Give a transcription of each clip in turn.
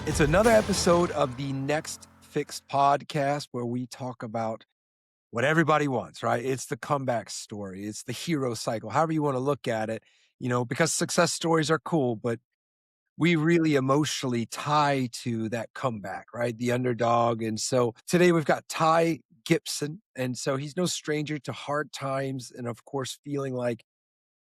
It's another episode of the Next Fix podcast where we talk about what everybody wants, right? It's the comeback story. It's the hero cycle, however you want to look at it, because success stories are cool, but we really emotionally tie to that comeback, right? The underdog. And so today we've got Ty Gipson. And so he's no stranger to hard times and of course feeling like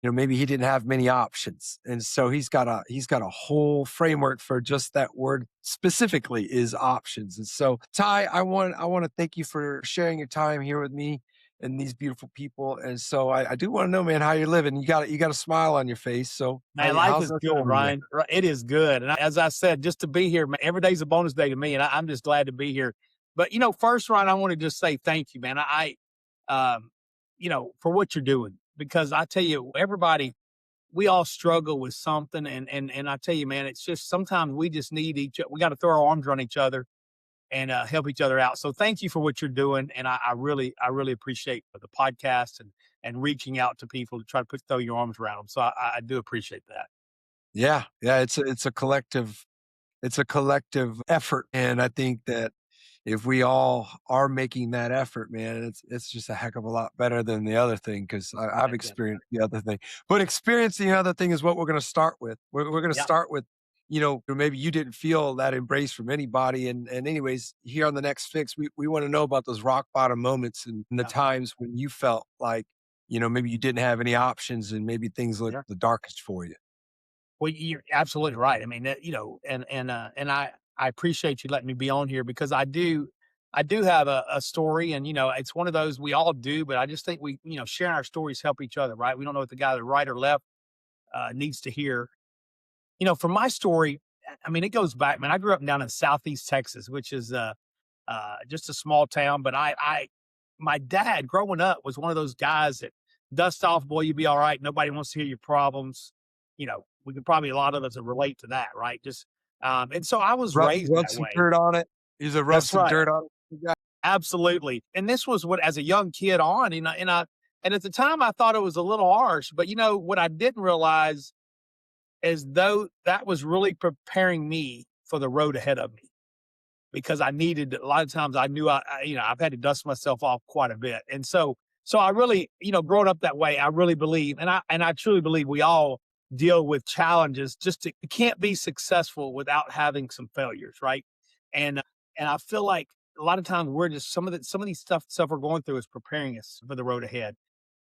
maybe he didn't have many options. And so he's got a whole framework for just that word specifically is options. And so Ty, I want to thank you for sharing your time here with me and these beautiful people. And so I do want to know, man, how you're living. You got a smile on your face. So Man, life how's is that good, going with you? Ryan. It is good. And as I said, just to be here, man, every day's a bonus day to me. And I'm just glad to be here. But, first, Ryan, I want to just say thank you, man. Um, for what you're doing, because I tell you, everybody, we all struggle with something. And I tell you, man, it's just sometimes we just need we got to throw our arms around each other and help each other out. So thank you for what you're doing. And I really appreciate the podcast and reaching out to people to try to throw your arms around them. So I do appreciate that. Yeah. Yeah. It's a collective effort. And I think that if we all are making that effort, man, it's just a heck of a lot better than the other thing because I've Yeah. experienced the other thing. But experiencing the other thing is what we're going to start with. We're going to Yeah. start with, maybe you didn't feel that embrace from anybody. And anyways, here on the Next Fix, we want to know about those rock bottom moments and the Yeah. times when you felt like, maybe you didn't have any options and maybe things looked Yeah. the darkest for you. Well, you're absolutely right. I mean, and I appreciate you letting me be on here because I do have a story, and it's one of those we all do, but I just think sharing our stories help each other, right? We don't know what the guy to the right or left needs to hear. From my story, I mean, it goes back, man. I grew up down in Southeast Texas, which is just a small town, but my dad growing up was one of those guys that dust off, boy, you be all right. Nobody wants to hear your problems. We could probably a lot of us relate to that, right? Just and so I was raised Rub that some way. dirt on it. He's a rub That's some right. dirt on it. Yeah. Absolutely. And this was what as a young kid on, and at the time I thought it was a little harsh, but what I didn't realize is though that was really preparing me for the road ahead of me because I needed a lot of times I knew I've had to dust myself off quite a bit. And so I really, growing up that way, I really believe, and I truly believe we all deal with challenges you can't be successful without having some failures, right? And and I feel like a lot of times we're just some of these stuff we're going through is preparing us for the road ahead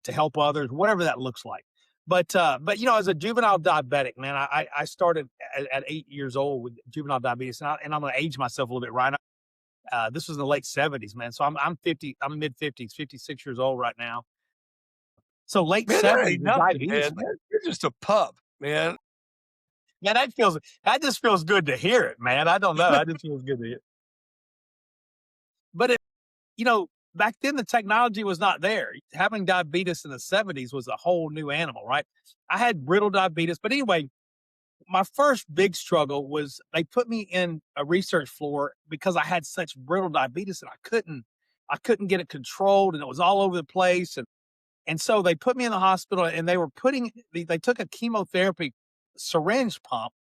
to help others, whatever that looks like. But as a juvenile diabetic, man, I started at 8 years old with juvenile diabetes, and I'm going to age myself a little bit, right? This was in the late 70s, man. So I'm 50, I'm mid 50s, 56 years old right now. So late Man, that 70s ain't with nothing, diabetes, man. man. You're just a pup, man. Yeah, that just feels good to hear it, man. I don't know. That just feels good to hear. But you know, back then the technology was not there. Having diabetes in the 70s was a whole new animal, right? I had brittle diabetes, but anyway, my first big struggle was they put me in a research floor because I had such brittle diabetes and I couldn't get it controlled and it was all over the place. And so they put me in the hospital and they took a chemotherapy syringe pump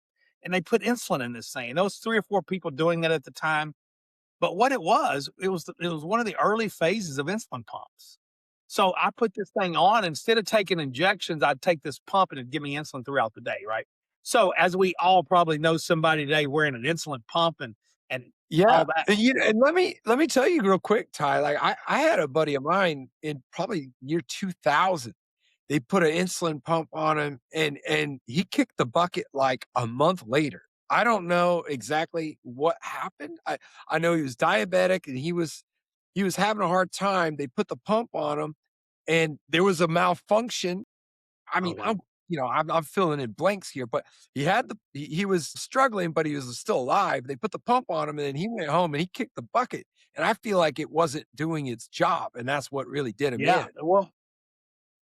and they put insulin in this thing. And there was 3 or 4 people doing that at the time. But what it was one of the early phases of insulin pumps. So I put this thing on, instead of taking injections, I'd take this pump and it'd give me insulin throughout the day, right? So as we all probably know somebody today wearing an insulin pump and Yeah, all that. and let me tell you real quick, Ty. Like I had a buddy of mine in probably year 2000. They put an insulin pump on him, and he kicked the bucket like a month later. I don't know exactly what happened. I know he was diabetic and he was having a hard time. They put the pump on him, and there was a malfunction. I Oh mean, wow. I'm filling in blanks here, but he was struggling, but he was still alive. They put the pump on him, and then he went home and he kicked the bucket. And I feel like it wasn't doing its job, and that's what really did him Yeah. in. Well,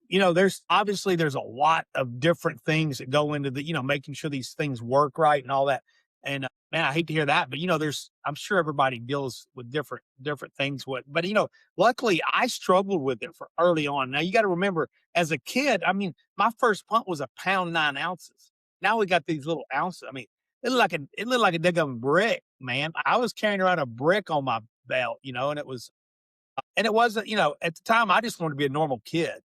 there's a lot of different things that go into making sure these things work right and all that. And man, I hate to hear that, but I'm sure everybody deals with different things. But luckily I struggled with it for early on. Now you got to remember, as a kid, I mean, my first pump was a pound 9 ounces. Now we got these little ounces. I mean, it looked like a daggum brick, man. I was carrying around a brick on my belt, and it wasn't, at the time I just wanted to be a normal kid,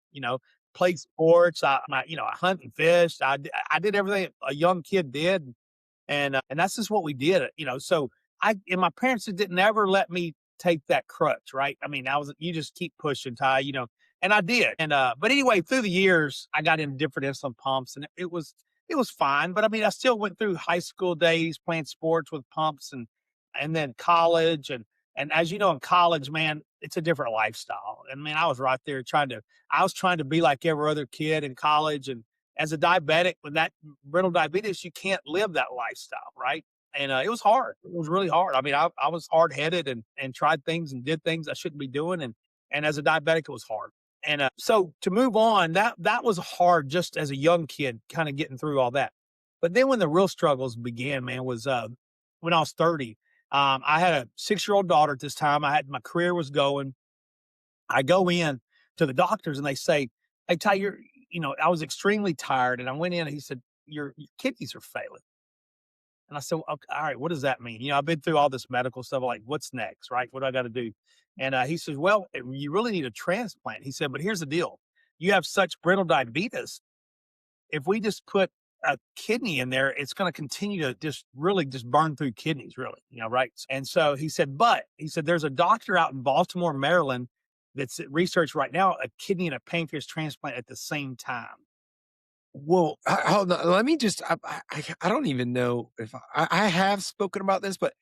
play sports. I hunt and fished. I did everything a young kid did, and that's just what we did, So and my parents just didn't ever let me take that crutch, right? I mean, you just keep pushing, Ty, and I did. But anyway, through the years, I got into different insulin pumps, and it was fine. But I mean, I still went through high school days playing sports with pumps, and then college, and as you know, in college, man, it's a different lifestyle. And man, I was trying to be like every other kid in college, and as a diabetic with that brittle diabetes, you can't live that lifestyle, right? And it was hard. It was really hard. I mean, I was hard headed and tried things and did things I shouldn't be doing, and as a diabetic, it was hard. And so to move on, that was hard just as a young kid, kind of getting through all that. But then when the real struggles began, man, was when I was 30. I had a 6-year-old daughter at this time. My career was going. I go in to the doctors and they say, "Hey, Ty, I was extremely tired." And I went in and he said, "Your kidneys are failing." And I said, "Okay, all right, what does that mean?" I've been through all this medical stuff. Like, what's next, right? What do I got to do? And he says, "Well, you really need a transplant." He said, "But here's the deal: you have such brittle diabetes. If we just put a kidney in there, it's going to continue to just really just burn through kidneys, really, right?" And so he said, "There's a doctor out in Baltimore, Maryland, that's at research right now a kidney and a pancreas transplant at the same time." Well, hold on. Let me just. I don't even know if I have spoken about this, but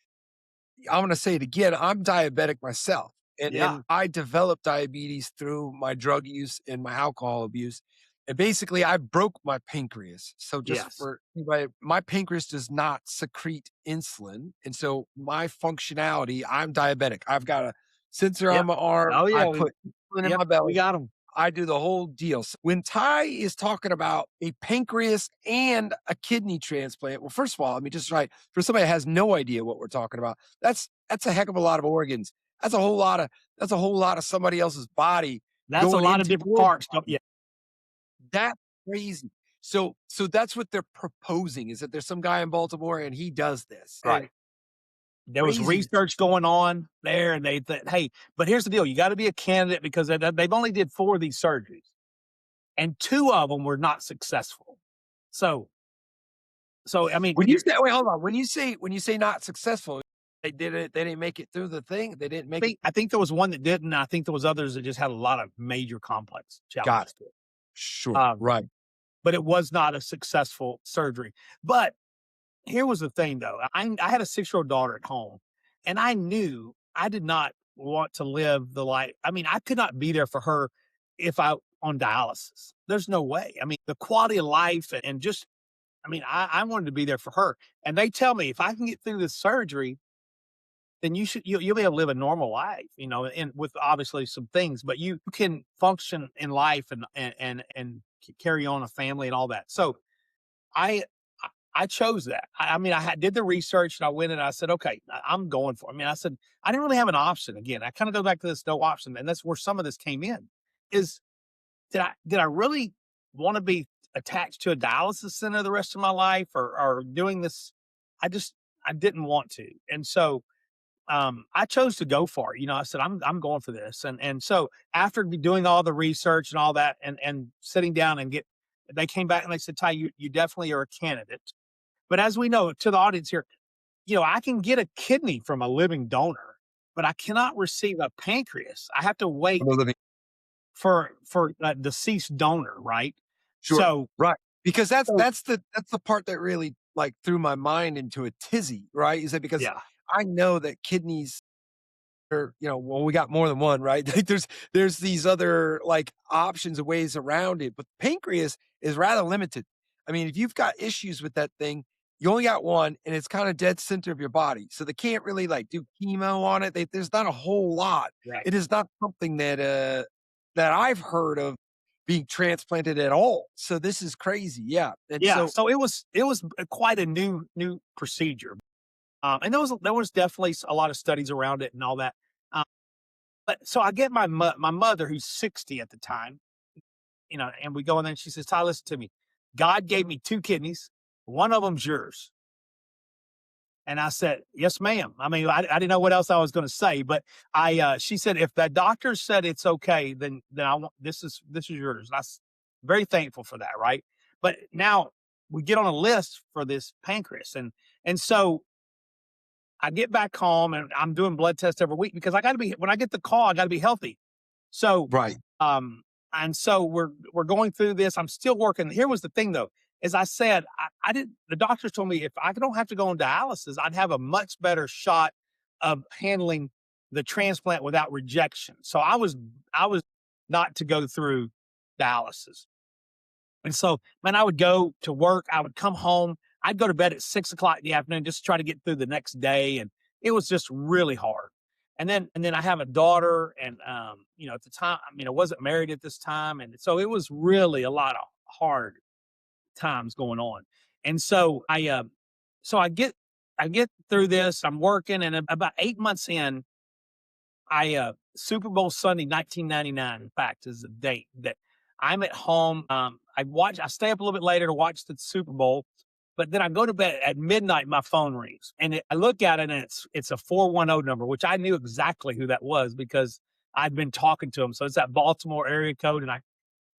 I'm gonna say it again. I'm diabetic myself, and Yeah, I developed diabetes through my drug use and my alcohol abuse. And basically, I broke my pancreas. So just yes, for anybody, my pancreas does not secrete insulin, and so my functionality, I'm diabetic. I've got a sensor on yep. my arm. Oh I yeah, put insulin in yep, my we belly. got them. I do the whole deal. When Ty is talking about a pancreas and a kidney transplant, well, first of all, I mean, just right for somebody that has no idea what we're talking about, that's a heck of a lot of organs. That's a whole lot of somebody else's body That's a going lot of into different your parts. body. Yeah, That's crazy. So that's what they're proposing is that there's some guy in Baltimore and he does this. And right. There was crazy. research going on there, and they said, "Hey, but here's the deal: you got to be a candidate because they've only did 4 of these surgeries, and 2 of them were not successful." So, I mean, When you say wait, hold on. When you say not successful, they didn't make it through the thing. They didn't make it. I think there was one that didn't. And I think there was others that just had a lot of major complex Got it. challenges to it. Sure. Um, Right. but it was not a successful surgery. But here was the thing, though. I had a 6-year-old daughter at home, and I knew I did not want to live the life. I mean, I could not be there for her if I on dialysis. There's no way. I mean, the quality of life and just, I mean, I wanted to be there for her. And they tell me if I can get through this surgery, then you'll be able to live a normal life, and with obviously some things, but you can function in life and carry on a family and all that. So I I chose that. I mean, did the research and I went and I said, okay, I'm going for it. I mean, I said, I didn't really have an option. Again, I kind of go back to this no option. And that's where some of this came in is did I really want to be attached to a dialysis center the rest of my life or doing this? I just, I didn't want to. And so, I chose to go for it. I said, I'm going for this. And so after doing all the research and all that and sitting down they came back and they said, Ty, you definitely are a candidate. But as we know, to the audience here, I can get a kidney from a living donor, but I cannot receive a pancreas. I have to wait For the living. for a deceased donor, right? Sure. So, Right. Because that's so that's the that's the part that really like threw my mind into a tizzy, right? Is that because yeah, I know that kidneys or, well, we got more than one, right? Like there's these other like options and ways around it, but pancreas is rather limited. I mean, if you've got issues with that thing, you only got one and it's kind of dead center of your body. So they can't really like do chemo on it. There's not a whole lot. right. It is not something that I've heard of being transplanted at all. So this is crazy. Yeah. And Yeah. so So it was quite a new procedure. And there was definitely a lot of studies around it and all that. Um, but so I get my mother who's 60 at the time, and we go in there and she says, Ty, listen to me. God gave me 2 kidneys. One of them's yours. And I said, yes, ma'am. I mean, I didn't know what else I was going to say, but she said, if the doctor said it's okay, then I want, this is yours. And I was very thankful for that. Right. But now we get on a list for this pancreas. And so I get back home and I'm doing blood tests every week because I got to be, when I get the call, I got to be healthy. So, Right. um, and so we're going through this. I'm still working. Here was the thing though, as I said, I didn't, the doctors told me if I don't have to go on dialysis, I'd have a much better shot of handling the transplant without rejection. So I was not to go through dialysis. And so, man, I would go to work. I would come home. I'd go to bed at 6 o'clock in the afternoon just to try to get through the next day. And it was just really hard. And then I have a daughter. And, at the time, I mean, I wasn't married at this time. And so it was really a lot of hard times going on. And so I get through this. I'm working. And about 8 months in, Super Bowl Sunday, 1999, in fact, is the date that I'm at home. I stay up a little bit later to watch the Super Bowl, but then I go to bed at midnight. My phone rings, and I look at it, and it's a 410 number, which I knew exactly who that was because I'd been talking to them. So it's that Baltimore area code, and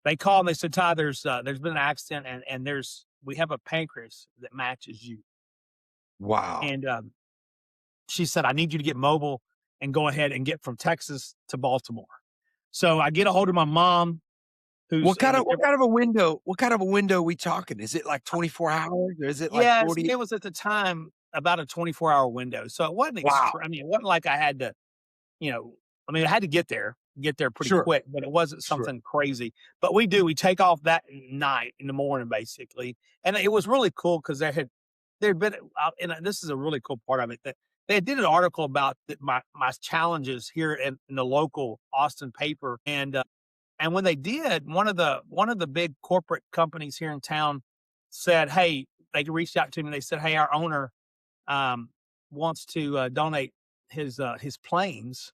they called and they said, Ty, there's been an accident, and we have a pancreas that matches you, Wow. and she said, I need you to get mobile and go ahead and get from Texas to Baltimore. So I get a hold of my mom, who's What kind of a window are we talking? Is it like 24 hours or is it like yes, 40? it was at the time about a 24-hour window. So it wasn't Wow. I mean, it wasn't like I had to, you know, I mean, I had to get there pretty Sure. quick, but it wasn't Sure. something crazy. But we take off that night in the morning, basically. And it was really cool because there'd been, and this is a really cool part of it, that they did an article about my challenges here in the local Austin paper. And when they did, one of the big corporate companies here in town said, "Hey," they reached out to me and they said, "Hey, our owner um, wants to donate his planes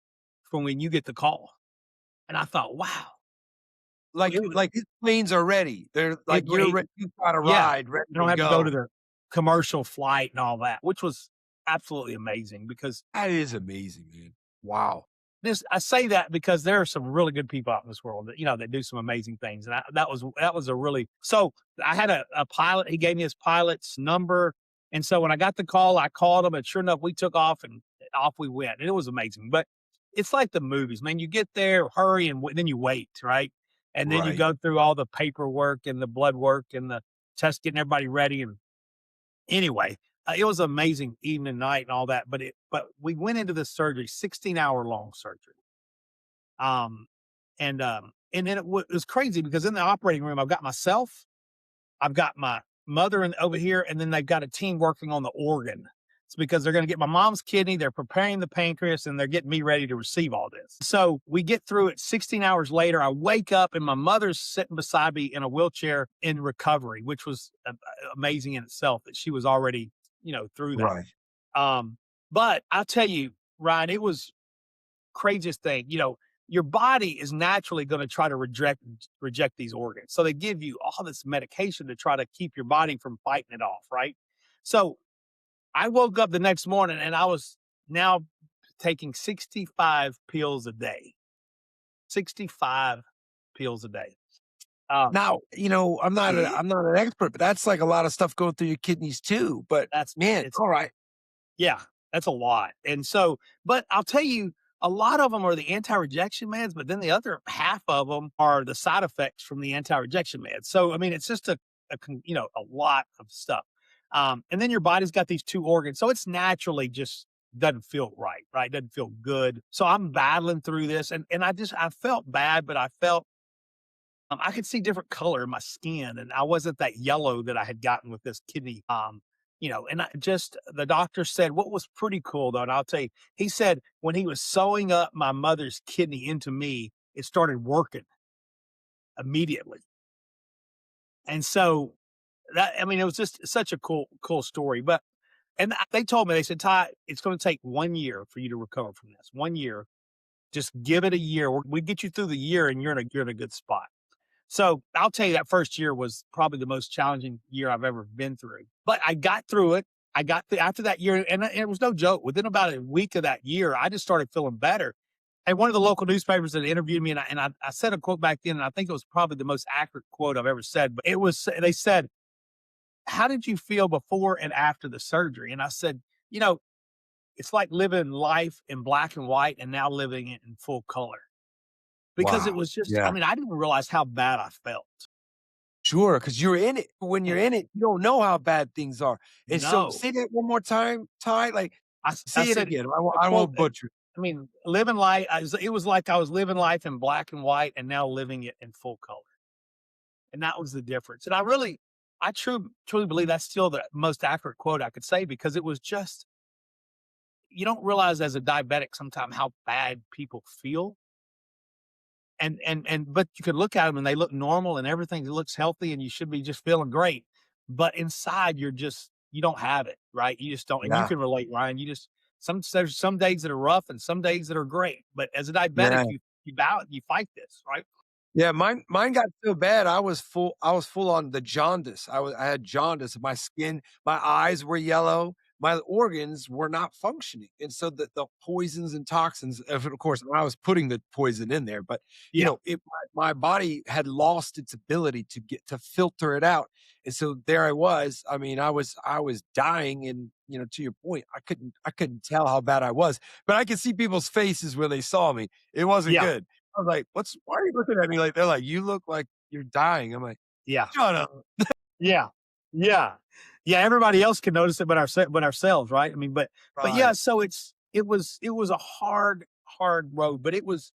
for when you get the call." And I thought, "Wow, Like it was like these planes are ready. They're it, like you're it you've got a yeah, ride ready you to don't have to go to go. their commercial flight and all that," which was absolutely amazing because That is amazing, man. Wow. this I say that because there are some really good people out in this world that that do some amazing things, and that was a really so I had a pilot. He gave me his pilot's number, and so when I got the call, I called him, and sure enough, we took off and off we went, and it was amazing. But it's like the movies, man. You get there, hurry, and then you wait, right? And then you Right. go through all the paperwork and the blood work and the test, getting everybody ready. And anyway, it was an amazing evening, night, and all that. But we went into this surgery, 16-hour long surgery. Um, and then it was crazy because in the operating room, I've got myself, I've got my mother over here, and then they've got a team working on the organ. It's because they're going to get my mom's kidney, they're preparing the pancreas, and they're getting me ready to receive all this. So we get through it. 16 hours later, I wake up and my mother's sitting beside me in a wheelchair in recovery, which was amazing in itself that she was already, through that. Right. Um, but I'll tell you, Ryan, it was craziest thing. Your body is naturally going to try to reject these organs. So they give you all this medication to try to keep your body from fighting it off, right? So I woke up the next morning and I was now taking 65 pills a day. 65 pills a day. Um, Now, I'm not an expert, but that's like a lot of stuff going through your kidneys too. But that's man, it's all right. Yeah, that's a lot. And so, but I'll tell you, a lot of them are the anti-rejection meds, but then the other half of them are the side effects from the anti-rejection meds. So, I mean, it's just a lot of stuff. And then your body's got these two organs, so it's naturally just doesn't feel right, right? Doesn't feel good. So I'm battling through this, and I felt bad, but I felt I could see different color in my skin, and I wasn't that yellow that I had gotten with this kidney. And the doctor said what was pretty cool though, and I'll tell you, he said when he was sewing up my mother's kidney into me, it started working immediately. And so I mean, it was just such a cool story. But they told me, they said, Ty, it's going to take 1 year for you to recover from this. 1 year, just give it a year. We get you through the year, and you're in a good spot. So I'll tell you that first year was probably the most challenging year I've ever been through, but I got through it. I got after that year, and it was no joke. Within about a week of that year, I just started feeling better. And one of the local newspapers that interviewed me, and I said a quote back then, and I think it was probably the most accurate quote I've ever said. But it was, they said, "How did you feel before and after the surgery?" And I said, "You know, it's like living life in black and white and now living it in full color." Because it Wow. was just, I Yeah. mean, I didn't realize how bad I felt. Sure, because 'cause you're in it. When you're Mm, in it, you don't know how bad things are. And so no. say that one more time, Ty, like, I say it said again. a I quote won't that, butcher it. I mean, living life, it was like I was living life in black and white and now living it in full color. And that was the difference. And I truly believe that's still the most accurate quote I could say, because it was just, you don't realize as a diabetic sometimes how bad people feel. But you could look at them and they look normal and everything looks healthy and you should be just feeling great. But inside you don't have it, right? You just don't. And you Yeah, can relate, Ryan. There's some days that are rough and some days that are great. But as a diabetic, yeah. you fight this, right? Yeah, mine got so bad, I was full on the jaundice. I had jaundice, my skin, my eyes were yellow, my organs were not functioning, and so the poisons and toxins of course, I was putting the poison in there, but, you Yeah. know, my body had lost its ability to filter it out, and so there I was, I mean, I was dying and, you know, to your point, I couldn't tell how bad I was, but I could see people's faces when they saw me. It wasn't Yeah. good. I was like, why are you looking at me like they're like, "You look like you're dying." I'm like, Yeah. "Shut up." Yeah. Yeah. Yeah, everybody else can notice it but ourselves, right? I mean, but yeah, Right. so it was a hard road, but it was,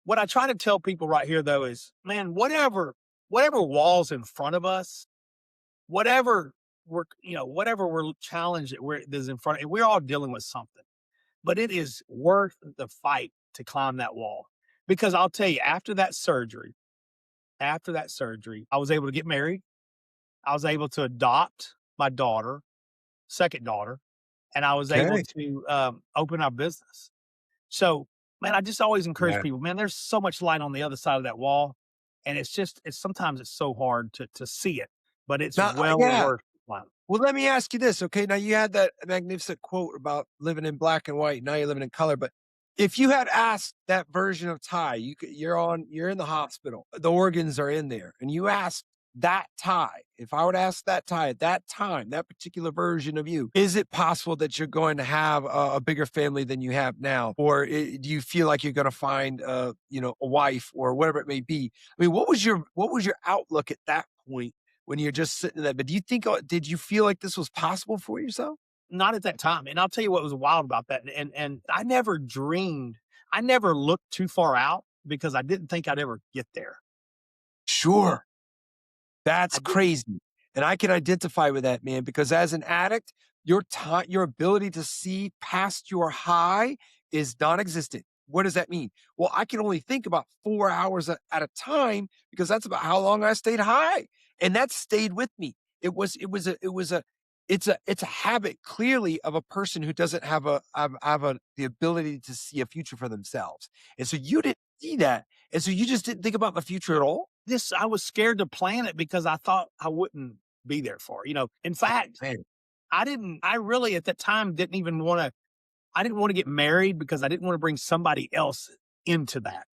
what I try to tell people right here though is, man, whatever walls in front of us, whatever whatever we're challenged that is in front of, we're all dealing with something. But it is worth the fight to climb that wall. Because I'll tell you, after that surgery, I was able to get married. I was able to adopt my daughter, second daughter, and I was able Okay. to open our business. So, man, I just always encourage Yeah. people, man, there's so much light on the other side of that wall. And it's sometimes it's so hard to see it, but it's Now well yeah. worth the climb. Well, let me ask you this, okay? Now you had that magnificent quote about living in black and white, now you're living in color, but if you had asked that version of Ty, you're in the hospital, the organs are in there, and you asked that Ty, if I would ask that Ty at that time, that particular version of you, is it possible that you're going to have a bigger family than you have now? Or do you feel like you're going to find, you know, a wife or whatever it may be? I mean, what was your outlook at that point when you're just sitting there? But do you think, did you feel like this was possible for yourself? Not at that time. And I'll tell you what was wild about that. And I never dreamed, I never looked too far out because I didn't think I'd ever get there. Sure. I That's didn't. crazy, and I can identify with that, man, because as an addict, your ability to see past your high is non-existent. What does that mean? Well, I can only think about 4 hours at a time because that's about how long I stayed high, and that stayed with me. It's a habit clearly of a person who doesn't have the ability to see a future for themselves, and so you didn't see that, and so you just didn't think about the future at all? This I was scared to plan it because I thought I wouldn't be there for it. In fact, Man, I really at that time didn't even want to, I didn't want to get married because I didn't want to bring somebody else into that.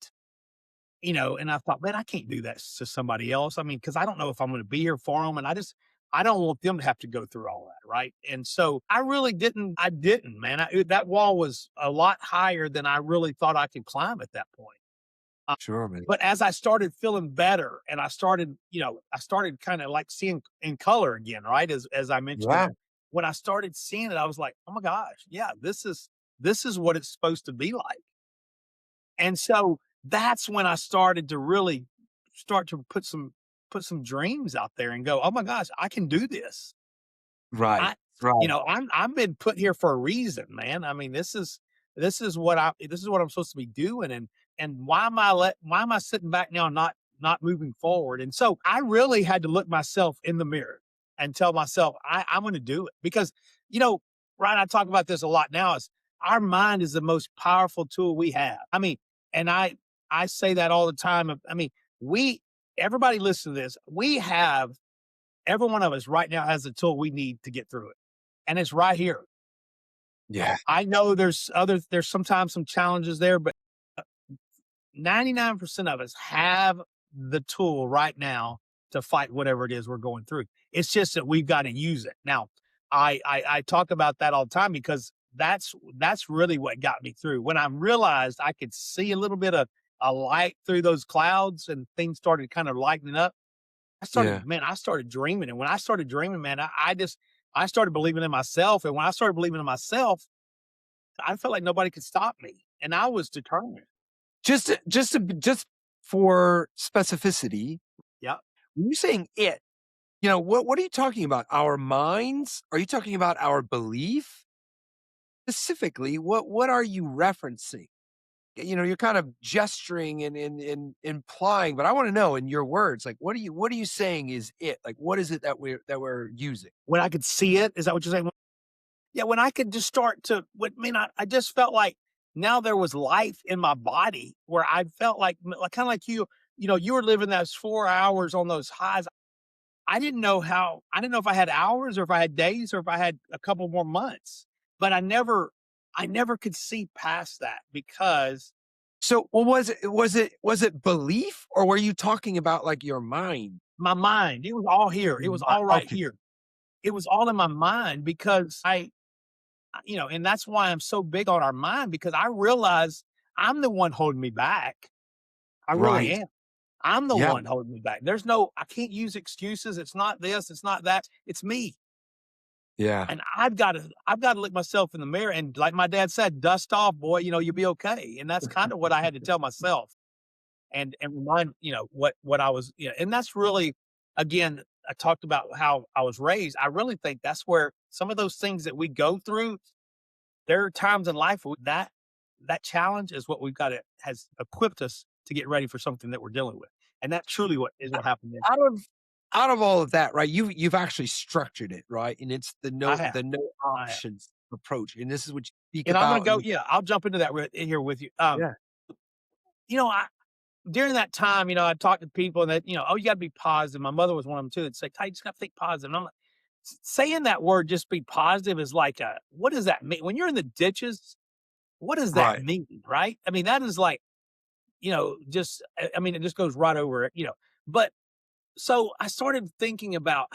And I thought, man, I can't do that to somebody else. I mean, because I don't know if I'm going to be here for them, and I don't want them to have to go through all that, right? And so I really didn't. I didn't, man. That wall was a lot higher than I really thought I could climb at that point. sure, man. But as I started feeling better and I started kind of like seeing in color again, right? As I mentioned Yeah. there, when I started seeing it, I was like, oh my gosh, yeah, this is what it's supposed to be like. And so that's when I started to really start to put some dreams out there and go, oh my gosh, I can do this. Right, I right. I've been put here for a reason, man. I mean, this is what I'm supposed to be doing, and why am I sitting back now and not moving forward? And so I really had to look myself in the mirror and tell myself I'm going to do it because you know, Ryan, I talk about this a lot now. Is our mind is the most powerful tool we have. I mean, and I say that all the time. I mean, we everybody listen to this. We have every one of us right now has the tool we need to get through it. and it's right here. Yeah. I know there's sometimes some challenges there, but 99% of us have the tool right now to fight whatever it is we're going through. It's just that we've got to use it. Now, I talk about that all the time because that's really what got me through. When I realized I could see a little bit of a light through those clouds and things started kind of lightening up, Yeah. I started dreaming. And when I started dreaming, man, I started believing in myself. And when I started believing in myself, I felt like nobody could stop me. And I was determined. Just for specificity, Yeah. when you're saying it, what are you talking about? Our minds? Are you talking about our belief? Specifically, what are you referencing? You're kind of gesturing and implying, but I want to know in your words, like what are you saying is it? Like what is it that we're using? When I could see it, is that what you're saying? Yeah, when I could just start to what I mean, I just felt like now there was life in my body where I felt like kind of like you were living those 4 hours on those highs. I didn't know if I had hours or if I had days or if I had a couple more months, but I never could see past that because So, well, was it belief, or were you talking about like your mind? my mind, it was all here. It was all right Okay, here. It was all in my mind because and that's why I'm so big on our mind because I realize I'm the one holding me back. I really right. am. I'm the Yeah, one holding me back. I can't use excuses. It's not this, it's not that. It's me. yeah. And I've got to look myself in the mirror and like my dad said, dust off, boy, you'll be okay. And that's kind of what I had to tell myself and remind, what I was, and that's really again, I talked about how I was raised. I really think that's where some of those things that we go through, there are times in life where that challenge is what we've got to has equipped us to get ready for something that we're dealing with. And that truly what happened there. Out of out of all of that, right? You've actually structured it, right? And it's the I no have. the no I have. options approach, and this is what you speak And I'm gonna about. go, yeah, I'll jump into that here with you. Yeah, You know, I during that time, I talked to people and that, oh, you gotta be positive. My mother was one of them too. That say, "Ty, you just gotta think positive." And I'm like, saying that word, just be positive is like what does that mean? When you're in the ditches, what does that right, mean? Right? I mean, that is like, just I mean, it just goes right over it, But so I started thinking about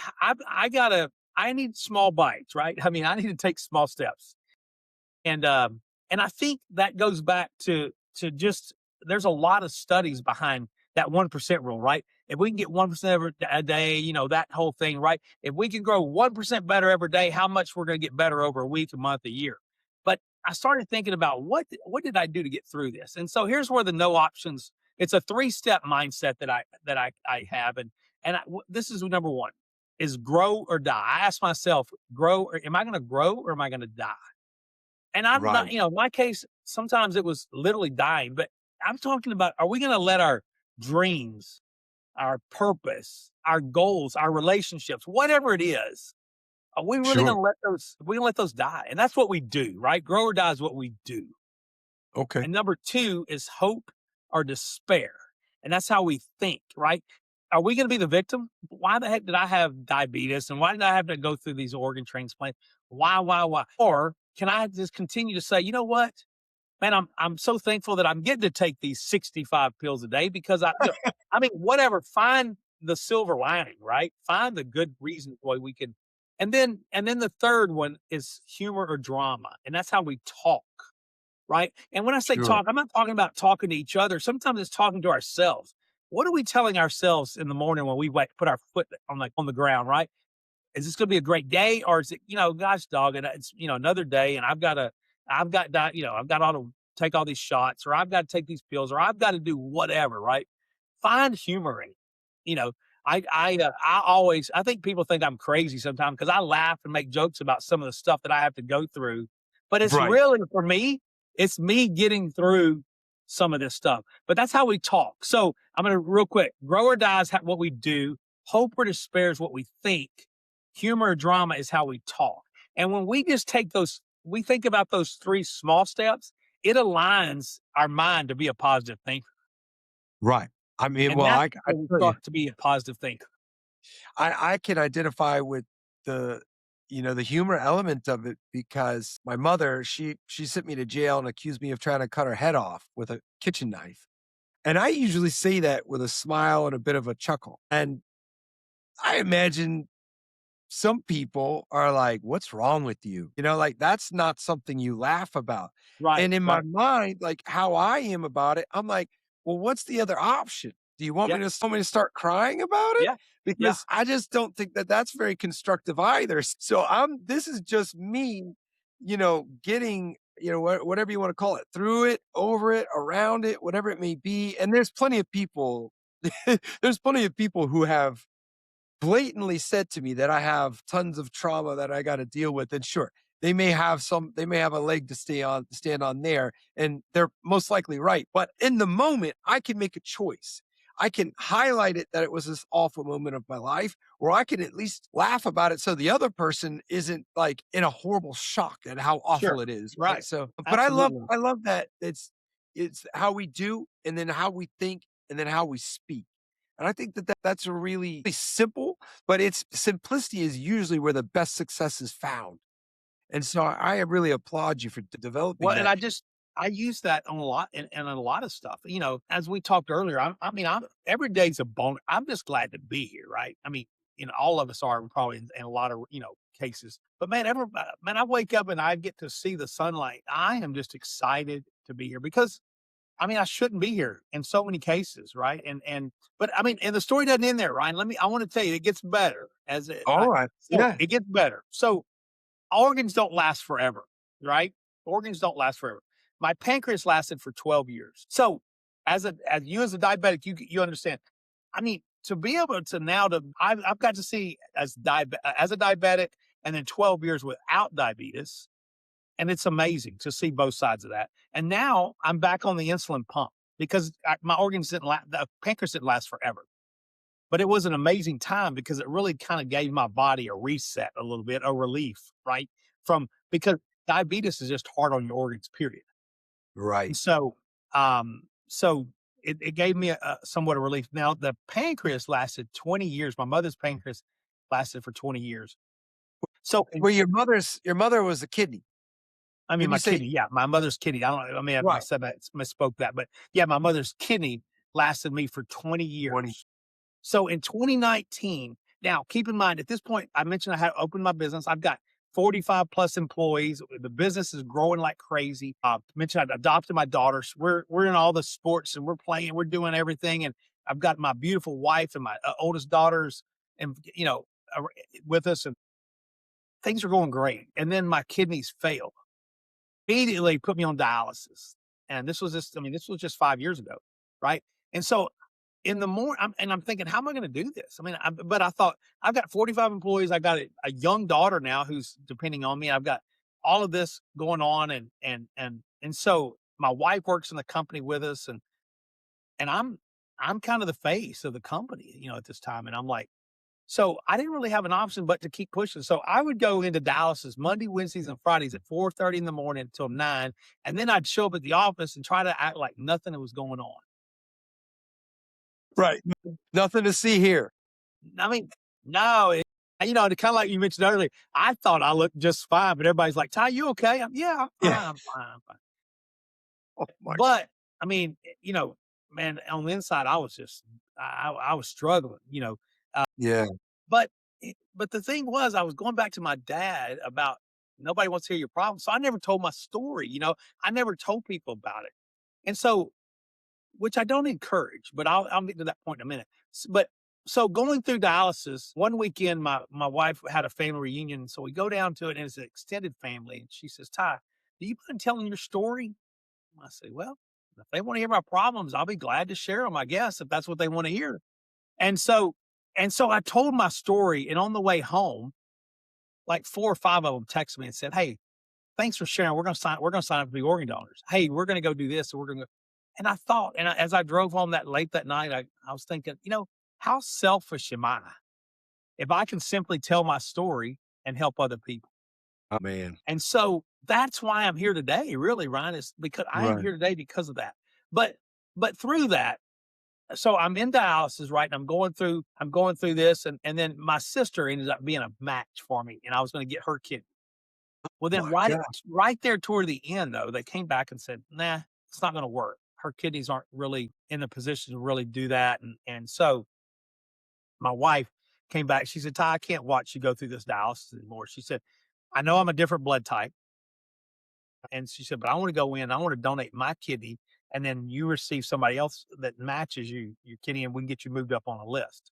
I need small bites, right? I mean, I need to take small steps. And I think that goes back to just there's a lot of studies behind that 1% rule, right? If we can get 1% every a day, that whole thing, right? If we can grow 1% better every day, how much we're going to get better over a week, a month, a year. But I started thinking about what did I do to get through this? And so here's where the no options. It's a 3-step mindset that I have, this is number one: is grow or die. I ask myself, grow or am I going to grow or am I going to die? And I'm not, right. in my case, sometimes it was literally dying, but I'm talking about, are we going to let our dreams, our purpose, our goals, our relationships, whatever it is, are we really going Sure. to are we going to let those die? And that's what we do, right? Grow or die is what we do. Okay. And number two is hope or despair. And that's how we think, right? Are we going to be the victim? Why the heck did I have diabetes? And why did I have to go through these organ transplants? Why? Or can I just continue to say, you know what? Man, I'm so thankful that I'm getting to take these 65 pills a day because I mean, whatever, find the silver lining, right? Find the good reason why we can. And then the third one is humor or drama. And that's how we talk. Right. And when I say Sure. talk, I'm not talking about talking to each other. Sometimes it's talking to ourselves. What are we telling ourselves in the morning when we put our foot on the ground, right? Is this going to be a great day, or is it, gosh, dog, and it's another day, and I've got all to take all these shots, or I've got to take these pills, or I've got to do whatever, right? Find humor in it. You know, I think people think I'm crazy sometimes because I laugh and make jokes about some of the stuff that I have to go through, but it's Right. really for me, it's me getting through some of this stuff. But that's how we talk. So I'm gonna real quick. Grow or die is what we do. Hope or despair is what we think. Humor or drama is how we talk. And when we just we think about those 3 small steps, it aligns our mind to be a positive thinker. Right. I mean, And well, that's I where we tell you, start to be a positive thinker. I can identify with the, the humor element of it because my mother, she sent me to jail and accused me of trying to cut her head off with a kitchen knife. And I usually say that with a smile and a bit of a chuckle. And I imagine some people are like, "What's wrong with you?" Like, that's not something you laugh about. Right, And in my right. mind, like, how I am about it, I'm like, "Well, what's the other option? Do you Yeah, want me to start crying about it?" yeah, yeah, Because I just don't think that that's very constructive either. So this is just me, getting, whatever you wanna call it, through it, over it, around it, whatever it may be. And there's plenty of people there's plenty of people who have blatantly said to me that I have tons of trauma that I gotta deal with, and sure, they may have a leg to stand on there, and they're most likely right, but in the moment, I can make a choice. I can highlight it that it was this awful moment of my life, or I can at least laugh about it so the other person isn't, like, in a horrible shock at how sure. awful it is, right? Right. So but Absolutely. I love that it's how we do, and then how we think, and then how we speak. And I think that that's a really simple, but it's simplicity is usually where the best success is found. And so I really applaud you for developing Well, and that. I use that on a lot in a lot of stuff. As we talked earlier, I'm every day's a bonus. I'm just glad to be here, right? I mean, all of us are probably in a lot of cases. But man, man, I wake up and I get to see the sunlight. I am just excited to be here because I mean, I shouldn't be here in so many cases, right? But I mean, and the story doesn't end there, Ryan. I want to tell you, it gets better as it. All right. So Yeah. it gets better. So organs don't last forever, right? Organs don't last forever. My pancreas lasted for 12 years. So as a diabetic, you understand. I mean, to be able to now to I've got to see as a diabetic and then 12 years without diabetes. And it's amazing to see both sides of that. And now I'm back on the insulin pump because my organs the pancreas didn't last forever. But it was an amazing time because it really kind of gave my body a reset a little bit, a relief, right? From because diabetes is just hard on your organs, period. And Right. so it gave me a somewhat of relief. Now the pancreas lasted 20 years. My mother's pancreas lasted for 20 years. So Well, your mother was a kidney. I mean, Didn't you my say kidney, yeah, my mother's kidney. I may have right? said that, misspoke that, but yeah, my mother's kidney lasted me for 20 20. years. So in 2019, now keep in mind at this point, I mentioned I had opened my business. I've got 45 plus employees. The business is growing like crazy. Mentioned I adopted my daughters. We're in all the sports and we're playing. We're doing everything. And I've got my beautiful wife and my oldest daughters, and with us, and things are going great. And then my kidneys fail immediately put me on dialysis. And this was just 5 years ago, right? And so in the morning, I'm thinking, how am I going to do this? I mean, but I thought I've got 45 employees. I got a young daughter now who's depending on me. I've got all of this going on, and so my wife works in the company with us, and I'm kind of the face of the company, at this time, and I'm like, so I didn't really have an option but to keep pushing. So I would go into dialysis Monday, Wednesdays, and Fridays at 4:30 in the morning until 9. And then I'd show up at the office and try to act like nothing was going on. Right. Nothing to see here. I mean, no, kind of like you mentioned earlier, I thought I looked just fine, but everybody's like, Ty, you okay? Yeah, I'm Yeah. fine. I'm fine. I'm fine. Oh my. But I mean, man, on the inside, I was just, I was struggling, Yeah. But but the thing was, I was going back to my dad about nobody wants to hear your problems, so I never told my story, I never told people about it, and so which I don't encourage, but I'll get to that point in a minute. But so going through dialysis, one weekend, my wife had a family reunion, so we go down to it, and it's an extended family, and she says, "Ty, do you mind telling your story?" I say, "Well, if they want to hear my problems, I'll be glad to share them, I guess, if that's what they want to hear." And so I told my story, and on the way home, like 4 or 5 of them texted me and said, "Hey, thanks for sharing. We're gonna sign up to be organ donors. Hey, we're gonna go do this, and we're gonna." And I thought, as I drove home that late that night, I was thinking, how selfish am I if I can simply tell my story and help other people? Oh man. And so that's why I'm here today, really, Ryan, is because I am Right. here today because of that. But through that, So I'm in dialysis, right? And I'm going through this, and then my sister ended up being a match for me, and I was going to get her kidney. Well, then My gosh, right there toward the end, though, they came back and said, "Nah, it's not going to work. Her kidneys aren't really in the position to really do that." And so my wife came back. She said, "Ty, I can't watch you go through this dialysis anymore." She said, "I know I'm a different blood type." And she said, "But I want to go in. I want to donate my kidney, and then you receive somebody else that matches your kidney, and we can get you moved up on a list."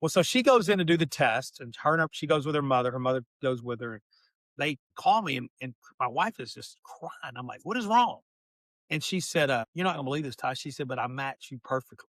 Well, so she goes in to do the test, and she goes with her mother. Her mother goes with her. They call me, and my wife is just crying. I'm like, "What is wrong?" And she said, "You're not gonna believe this, Ty." She said, "But I match you perfectly."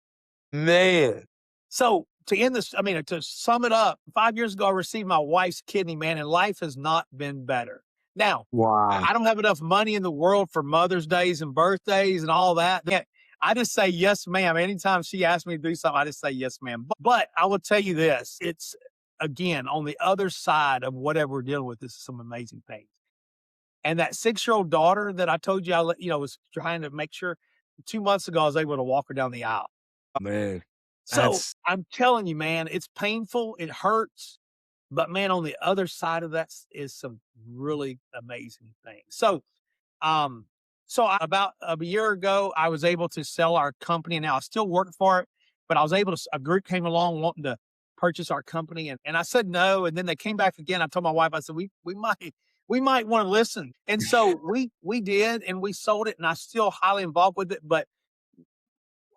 man! So to end this, I mean, to sum it up, 5 years ago, I received my wife's kidney, man, and life has not been better. Now, Wow, I don't have enough money in the world for Mother's Days and birthdays and all that. Yeah, I just say yes, ma'am. Anytime she asks me to do something, I just say yes, ma'am. But I will tell you this: it's again on the other side of whatever we're dealing with. This is some amazing things. And that 6-year-old daughter that I told you was trying to make sure. 2 months ago, I was able to walk her down the aisle. man, So that's I'm telling you, man, it's painful, it hurts, but man, on the other side of that is some really amazing things. Um, about a year ago, I was able to sell our company, and now I still work for it, but I was able to. A group came along wanting to purchase our company, and I said no, and then they came back again. I told my wife, I said we might want to listen, and so we did, and we sold it, and I'm still highly involved with it, but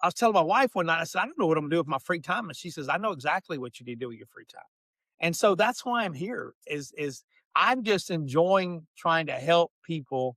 I was telling my wife one night, I said, "I don't know what I'm gonna do with my free time." And she says, "I know exactly what you need to do with your free time." And so that's why I'm here is I'm just enjoying trying to help people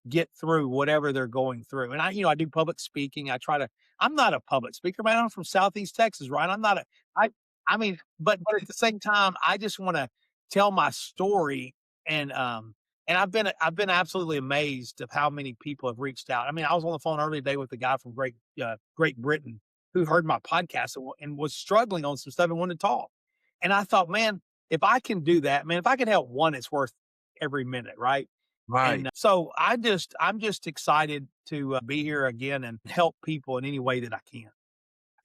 get through whatever they're going through. And I do public speaking. I'm not a public speaker, man. I'm from Southeast Texas, right? I'm not a, I, I mean, but at the same time, I just want to tell my story. And I've been absolutely amazed of how many people have reached out. I mean, I was on the phone earlier today with a guy from Great Britain who heard my podcast and was struggling on some stuff and wanted to talk. And I thought, man, if I can do that, man, if I can help one, it's worth every minute, right? And right. so I'm just excited to be here again and help people in any way that I can.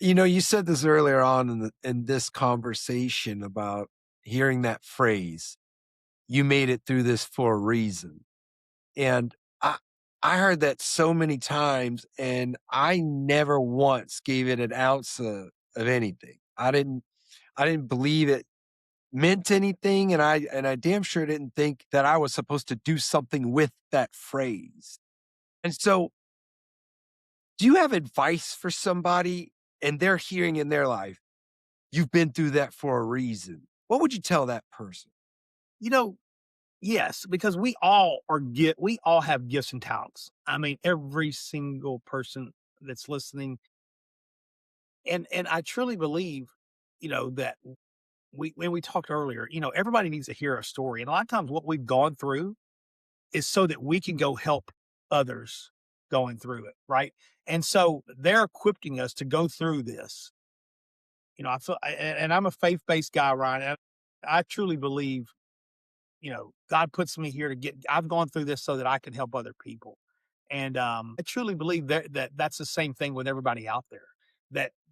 You said this earlier on in this conversation about hearing that phrase, "You made it through this for a reason." And I I heard that so many times, and I never once gave it an ounce of anything. I didn't believe it meant anything, and I damn sure didn't think that I was supposed to do something with that phrase. And so, do you have advice for somebody and they're hearing in their life, "You've been through that for a reason." What would you tell that person? You know, yes, because we all have gifts and talents. I mean, every single person that's listening, and I truly believe, that we when we talked earlier, everybody needs to hear a story. And a lot of times what we've gone through is so that we can go help others going through it, right? And so they're equipping us to go through this. I feel, and I'm a faith-based guy, Ryan. And I truly believe, God puts me here I've gone through this so that I can help other people. And I truly believe that's the same thing with everybody out there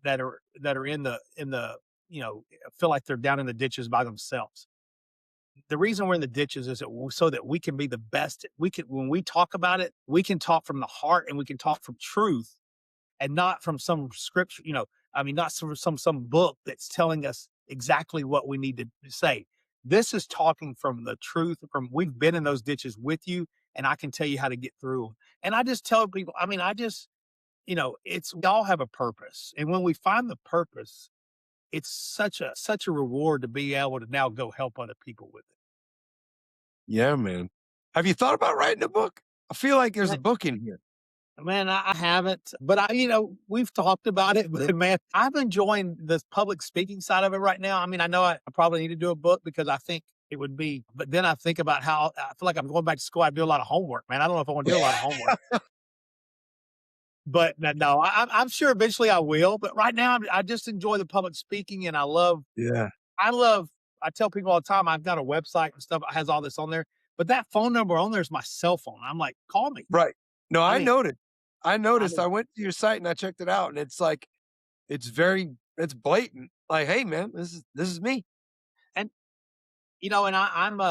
that are in the, feel like they're down in the ditches by themselves. The reason we're in the ditches is so that we can be the best. When we talk about it, we can talk from the heart and we can talk from truth and not from some scripture, I mean, not some book that's telling us exactly what we need to say. This is talking from the truth. From we've been in those ditches with you, and I can tell you how to get through 'em. And I just tell people, I mean, it's we all have a purpose, and when we find the purpose, it's such a reward to be able to now go help other people with Yeah, man. Have you thought about writing a book? I feel like there's a it. book in here. Man, I haven't, but we've talked about it, but man, I'm enjoying the public speaking side of it right now. I mean, I know I probably need to do a book because I think it would be, but then I think about how I feel like I'm going back to school. I do a lot of homework, man. I don't know if I want to do a lot of homework, but no, I'm sure eventually I will. But right now, I just enjoy the public speaking, and Yeah, I love. I tell people all the time I've got a website and stuff that has all this on there, but that phone number on there is my cell phone. I'm like, call me. right. No, I I mean, noticed. I I noticed. mean, I went to your site and I checked it out, and it's like it's blatant. Like, "Hey, man, this is me." And, and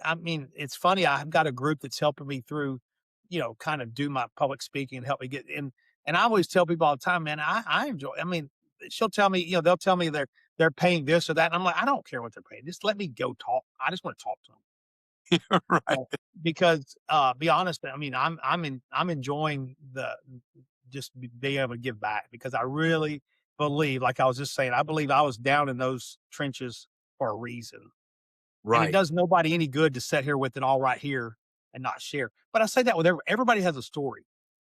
I mean, it's funny. I've got a group that's helping me through, kind of do my public speaking and help me get in. And I always tell people all the time, man, I enjoy, I mean, she'll tell me, they'll tell me they're paying this or that. And I'm like, I don't care what they're paying. Just let me go talk. I just want to talk to them. Right, Because, be honest, I mean, I'm enjoying just being able to give back because I really believe, like I was just saying, I believe I was down in those trenches for a reason. And it right, does nobody any good to sit here with it all right here and not share. But I say that with everybody has a story.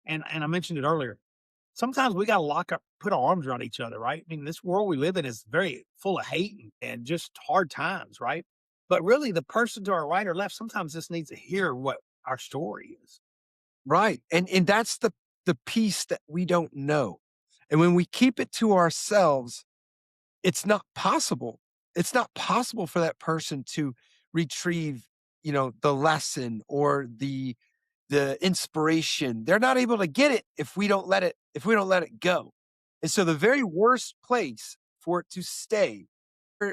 And I mentioned it earlier. Sometimes we gotta lock up, put our arms around each other, right? I mean, this world we live in is very full of hate and just hard times, right? But really the person to our right or left sometimes just needs to hear what our story is. right, and that's the piece that we don't know. And when we keep it to ourselves, it's not possible. It's not possible for that person to retrieve, the lesson or the inspiration. They're not able to get it if we don't let it go. And so the very worst place for it to stay,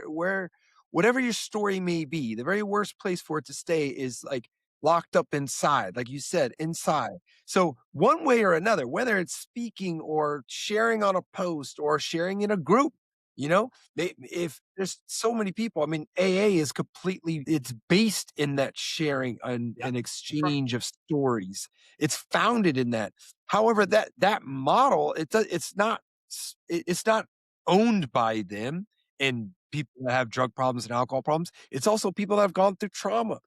where whatever your story may be, the very worst place for it to stay is like locked up inside, like you said, inside. So one way or another, whether it's speaking or sharing on a post or sharing in a group, if there's so many people, I mean, AA is completely, it's based in that sharing and, Yeah. and That's right. exchange of stories. It's founded in that. However, that model, it's not owned by them and people that have drug problems and alcohol problems. It's also people that have gone through trauma.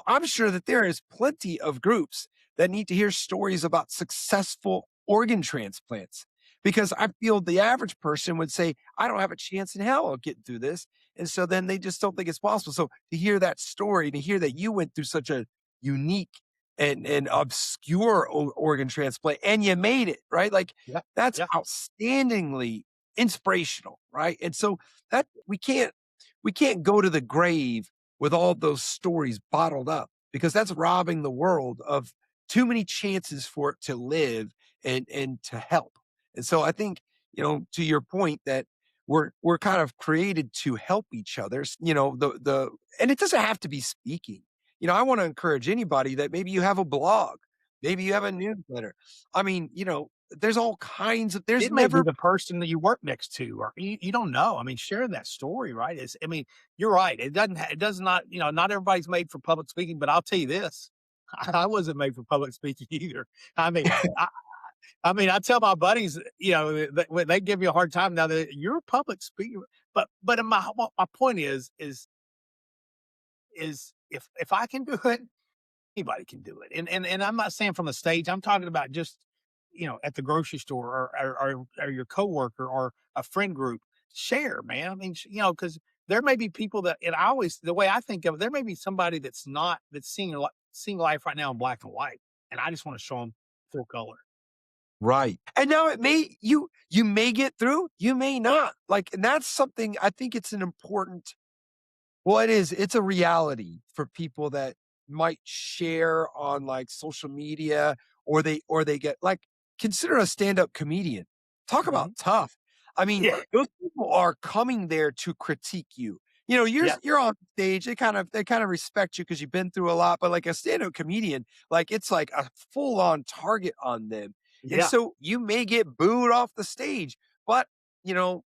I'm sure that there is plenty of groups that need to hear stories about successful organ transplants because I feel the average person would say, I don't have a chance in hell of getting through this. And so then they just don't think it's possible. So to hear that story, to hear that you went through such a unique and obscure organ transplant and you made it, right? Like Yeah. that's Yeah. outstandingly inspirational, right? And so that we can't go to the grave with all those stories bottled up because that's robbing the world of too many chances for it to live and to help. And so I think, to your point that we're kind of created to help each other. The and it doesn't have to be speaking. I want to encourage anybody that maybe you have a blog, maybe you have a newsletter. I mean, there's all kinds of there's It may be never the person that you work next to, or you don't know. I mean, sharing that story, right? I mean, you're right. It does not, not everybody's made for public speaking, but I'll tell you this. I wasn't made for public speaking either. I mean, I, I mean, I tell my buddies, when they give me a hard time now that you're a public speaker, but my point is if I can do it, anybody can do it. And I'm not saying from a stage. I'm talking about just at the grocery store or your coworker or a friend group. Share, man. I mean, because there may be people that, and I always the way I think of it, there may be somebody that's seeing life right now in black and white, and I just want to show them full color. right. And now you may get through, you may not. Like, and that's something I think it's an important well, it is. It's a reality for people that might share on like social media or they get like consider a stand-up comedian. Talk about Mhm. tough. I mean, Yeah, those people are coming there to critique you. yeah, You're on stage. They kind of respect you because you've been through a lot. But like a stand-up comedian, like it's like a full-on target on them. And yeah, so you may get booed off the stage. But you know,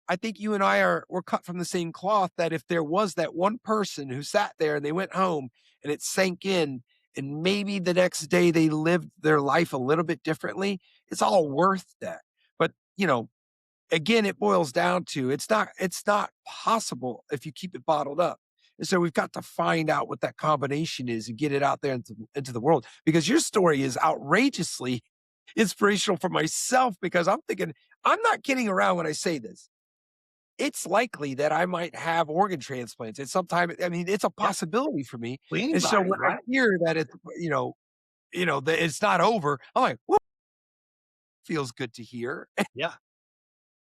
I think you and I we're cut from the same cloth that if there was that one person who sat there and they went home and it sank in and maybe the next day they lived their life a little bit differently, it's all worth that. But, again, it boils down to it's not possible if you keep it bottled up. And so we've got to find out what that combination is and get it out there into the world because your story is outrageously inspirational for myself because I'm thinking, I'm not kidding around when I say this it's likely that I might have organ transplants at some time. I mean, it's a yeah. possibility for me. Well, And so anybody, when I right? hear that that it's not over, I'm like, well, feels good to hear. Yeah.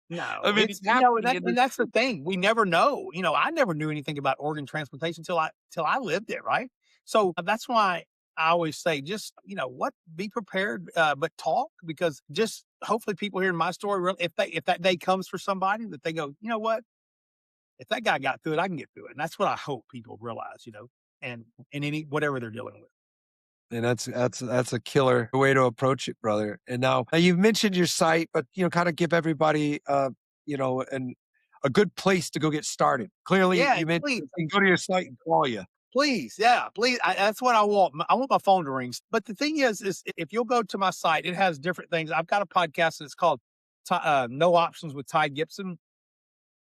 I No, mean, it's it's happening in and this that's the thing. We never know. I never knew anything about organ transplantation till I lived it, right? So that's why. I always say, just, what, be prepared, but talk, because just hopefully people hearing my story, if that day comes for somebody, that they go, you know what, if that guy got through it, I can get through it. And that's what I hope people realize, and in any whatever they're dealing with. And that's a killer way to approach it, brother. And now you've mentioned your site, but kind of give everybody and a good place to go get started. Clearly, Yeah, you mentioned please. they can go to your site and call you. Please, yeah, please. That's what I want. I want my phone to ring. But the thing is if you'll go to my site, it has different things. I've got a podcast that's called No Options with Ty Gipson.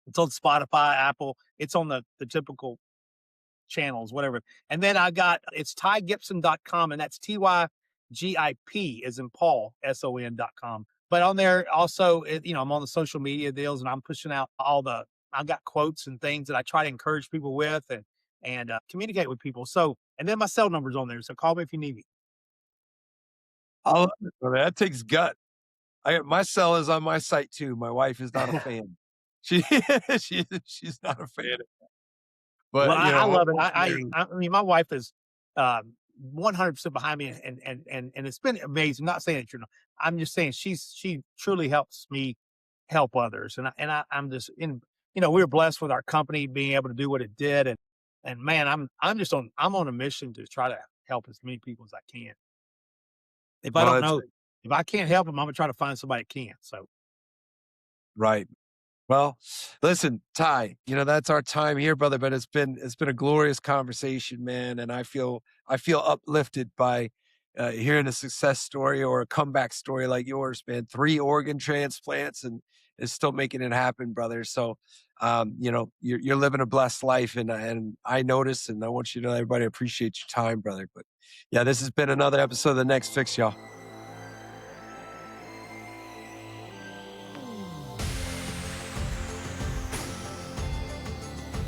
It's on Spotify, Apple. It's on the typical channels, whatever. And then it's tygipson.com, and that's TYGIP as in Paul, SON.com. But on there also, I'm on the social media deals, and I'm pushing out I've got quotes and things that I try to encourage people with, and communicate with people. So, and then my cell number's on there. So call me if you need me. Oh, that takes gut. My cell is on my site too. My wife is not a fan. She she's not a fan. Well, But I love it. hopefully I mean, my wife is 100% behind me, and it's been amazing. Not saying that I'm just saying she truly helps me help others, I'm just we were blessed with our company being able to do what it did, and man, I'm on a mission to try to help as many people as I can. If I well, don't it's know, if I can't help them, I'm gonna try to find somebody that can. So right. Well, listen, Ty, that's our time here, brother, but it's been a glorious conversation, man, and I feel uplifted by hearing a success story or a comeback story like yours, man. 3 organ transplants and is still making it happen, brother. So, you're living a blessed life, and I notice, and I want you to know everybody appreciate your time, brother. But yeah, this has been another episode of The Next Fix, y'all.